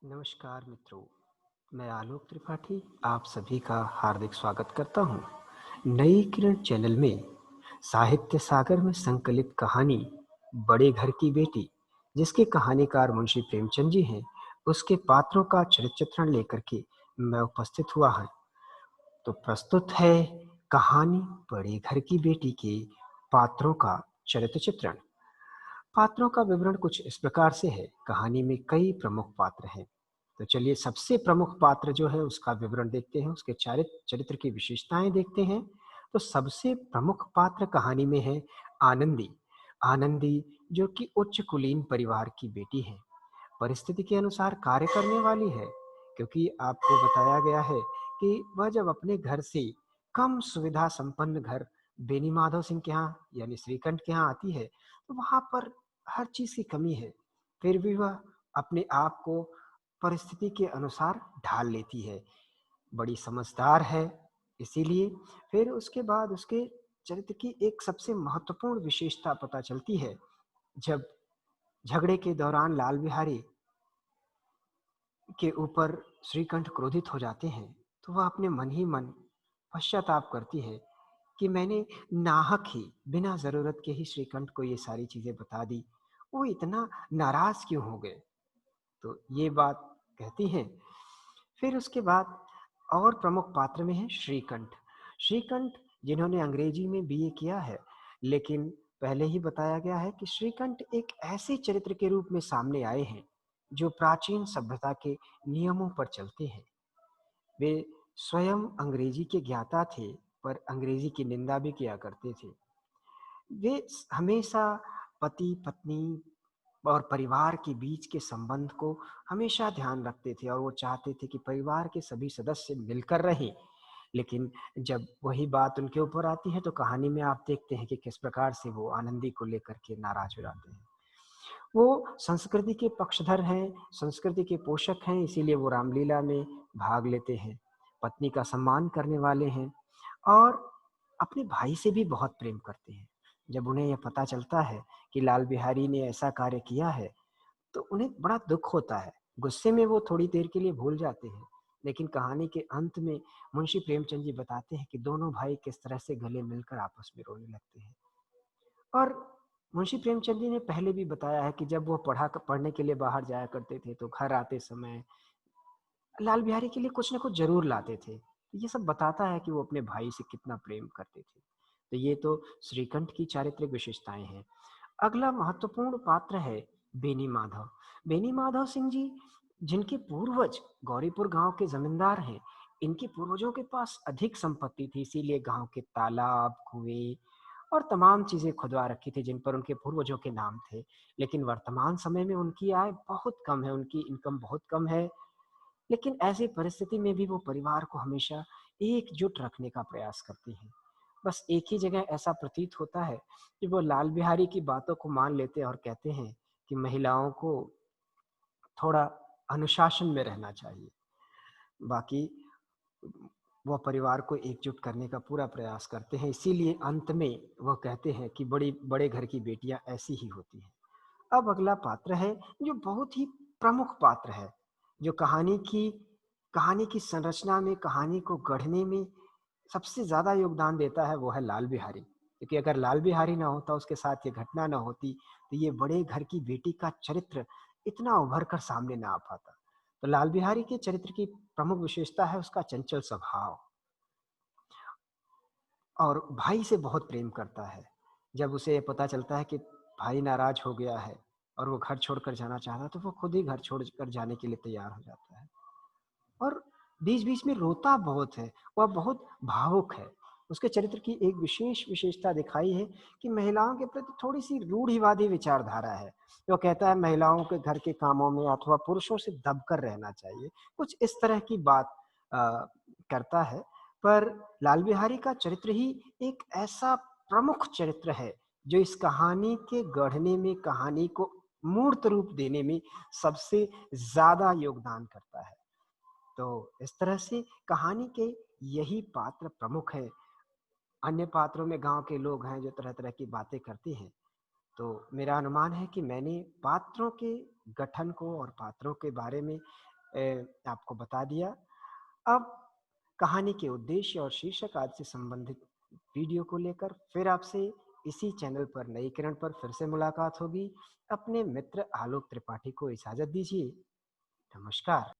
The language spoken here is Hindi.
नमस्कार मित्रों, मैं आलोक त्रिपाठी आप सभी का हार्दिक स्वागत करता हूँ। नई किरण चैनल में साहित्य सागर में संकलित कहानी बड़े घर की बेटी, जिसके कहानीकार मुंशी प्रेमचंद जी हैं, उसके पात्रों का चरित्र चित्रण लेकर के मैं उपस्थित हुआ है। तो प्रस्तुत है कहानी बड़े घर की बेटी के पात्रों का चरित्र चित्रण। पात्रों का विवरण कुछ इस प्रकार से है। कहानी में कई प्रमुख पात्र हैं, तो चलिए सबसे प्रमुख पात्र जो है उसका विवरण देखते हैं, उसके चरित्र चरित्र की विशेषताएं देखते हैं। तो सबसे प्रमुख पात्र कहानी में है आनंदी। आनंदी जो कि उच्च कुलीन परिवार की बेटी है, परिस्थिति के अनुसार कार्य करने वाली है, क्योंकि आपको बताया गया है कि वह जब अपने घर से कम सुविधा संपन्न घर बेनी माधव सिंह के यहाँ यानी श्रीकंठ के यहाँ आती है, तो वहां पर हर चीज की कमी है, फिर भी वह अपने आप को परिस्थिति के अनुसार ढाल लेती है, बड़ी समझदार है। इसीलिए फिर उसके बाद उसके चरित्र की एक सबसे महत्वपूर्ण विशेषता पता चलती है। जब झगड़े के दौरान लाल बिहारी के ऊपर श्रीकंठ क्रोधित हो जाते हैं, तो वह अपने मन ही मन पश्चाताप करती है कि मैंने नाहक ही बिना जरूरत के ही श्रीकंठ को ये सारी चीजें बता दी, वो इतना नाराज क्यों हो गए। तो ये बात कहती हैं। फिर उसके बाद और प्रमुख पात्र में है श्रीकंठ। श्रीकंठ जिन्होंने अंग्रेजी में बीए किया है, लेकिन पहले ही बताया गया है कि श्रीकंठ एक ऐसे चरित्र के रूप में सामने आए हैं जो प्राचीन सभ्यता के नियमों पर चलते हैं। वे स्वयं अंग्रेजी के ज्ञाता थे, पर अंग्रेजी की निंदा भी किया करते थे। वे हमेशा पति पत्नी और परिवार के बीच के संबंध को हमेशा ध्यान रखते थे और वो चाहते थे कि परिवार के सभी सदस्य मिलकर रहें। लेकिन जब वही बात उनके ऊपर आती है, तो कहानी में आप देखते हैं कि किस प्रकार से वो आनंदी को लेकर के नाराज हो जाते हैं। वो संस्कृति के पक्षधर हैं, संस्कृति के पोषक हैं, इसीलिए वो रामलीला में भाग लेते हैं, पत्नी का सम्मान करने वाले हैं और अपने भाई से भी बहुत प्रेम करते हैं। जब उन्हें यह पता चलता है कि लाल बिहारी ने ऐसा कार्य किया है, तो उन्हें बड़ा दुख होता है। गुस्से में वो थोड़ी देर के लिए भूल जाते हैं, लेकिन कहानी के अंत में मुंशी प्रेमचंद जी बताते हैं कि दोनों भाई किस तरह से गले मिलकर आपस में रोने लगते हैं। और मुंशी प्रेमचंद जी ने पहले भी बताया है कि जब वो पढ़ने के लिए बाहर जाया करते थे, तो घर आते समय लाल बिहारी के लिए कुछ न कुछ जरूर लाते थे। तो ये सब बताता है कि वो अपने भाई से कितना प्रेम करते थे। तो ये तो श्रीकंठ की चारित्रिक विशेषताएं हैं। अगला महत्वपूर्ण पात्र है बेनी माधव। बेनी माधव सिंह जी, जिनके पूर्वज गौरीपुर गांव के जमींदार हैं, इनके पूर्वजों के पास अधिक संपत्ति थी, इसीलिए गांव के तालाब, कुएं और तमाम चीजें खुदवा रखी थी जिन पर उनके पूर्वजों के नाम थे। लेकिन वर्तमान समय में उनकी आय बहुत कम है, उनकी इनकम बहुत कम है। लेकिन ऐसी परिस्थिति में भी वो परिवार को हमेशा एकजुट रखने का प्रयास करती हैं। बस एक ही जगह ऐसा प्रतीत होता है कि वो लाल बिहारी की बातों को मान लेते हैं और कहते हैं कि महिलाओं को थोड़ा अनुशासन में रहना चाहिए। बाकी वह परिवार को एकजुट करने का पूरा प्रयास करते हैं, इसीलिए अंत में वह कहते हैं कि बड़ी बड़े घर की बेटियां ऐसी ही होती हैं। अब अगला पात्र है जो बहुत ही प्रमुख पात्र है, जो कहानी की संरचना में, कहानी को गढ़ने में सबसे ज्यादा योगदान देता है, वो है लाल बिहारी। क्योंकि अगर लाल बिहारी ना होता, उसके साथ ये घटना ना होती, तो ये बड़े घर की बेटी का चरित्र इतना उभर कर सामने ना आ पाता। तो लाल बिहारी के चरित्र की प्रमुख विशेषता है उसका चंचल स्वभाव, और भाई से बहुत प्रेम करता है। जब उसे ये पता चलता है कि भाई नाराज हो गया है और वो घर छोड़कर जाना चाहता है, तो वो खुद ही घर छोड़कर जाने के लिए तैयार हो जाता है। और बीच-बीच में रोता बहुत है, वह बहुत भावुक है। उसके चरित्र की एक विशेष विशेषता दिखाई है कि महिलाओं के प्रति थोड़ी-सी रूढ़िवादी विचारधारा है। वो कहता है महिलाओं के घर के कामों में अथवा पुरुषों से दबकर रहना चाहिए। कुछ इस तरह की बात करता है। पर लाल बिहारी का चरित्र ही एक ऐसा प्रमुख चरित्र है जो इस कहानी के गढ़ने में, कहानी को मूर्त रूप देने में सबसे ज़्यादा योगदान करता है। तो इस तरह से कहानी के यही पात्र प्रमुख हैं। अन्य पात्रों में गांव के लोग हैं जो तरह तरह की बातें करते हैं। तो मेरा अनुमान है कि मैंने पात्रों के गठन को और पात्रों के बारे में आपको बता दिया। अब कहानी के उद्देश्य और शीर्षक आदि से संबंधित वीडियो को लेकर फिर आपसे इसी चैनल पर नई किरण पर फिर से मुलाकात होगी। अपने मित्र आलोक त्रिपाठी को इजाज़त दीजिए। नमस्कार।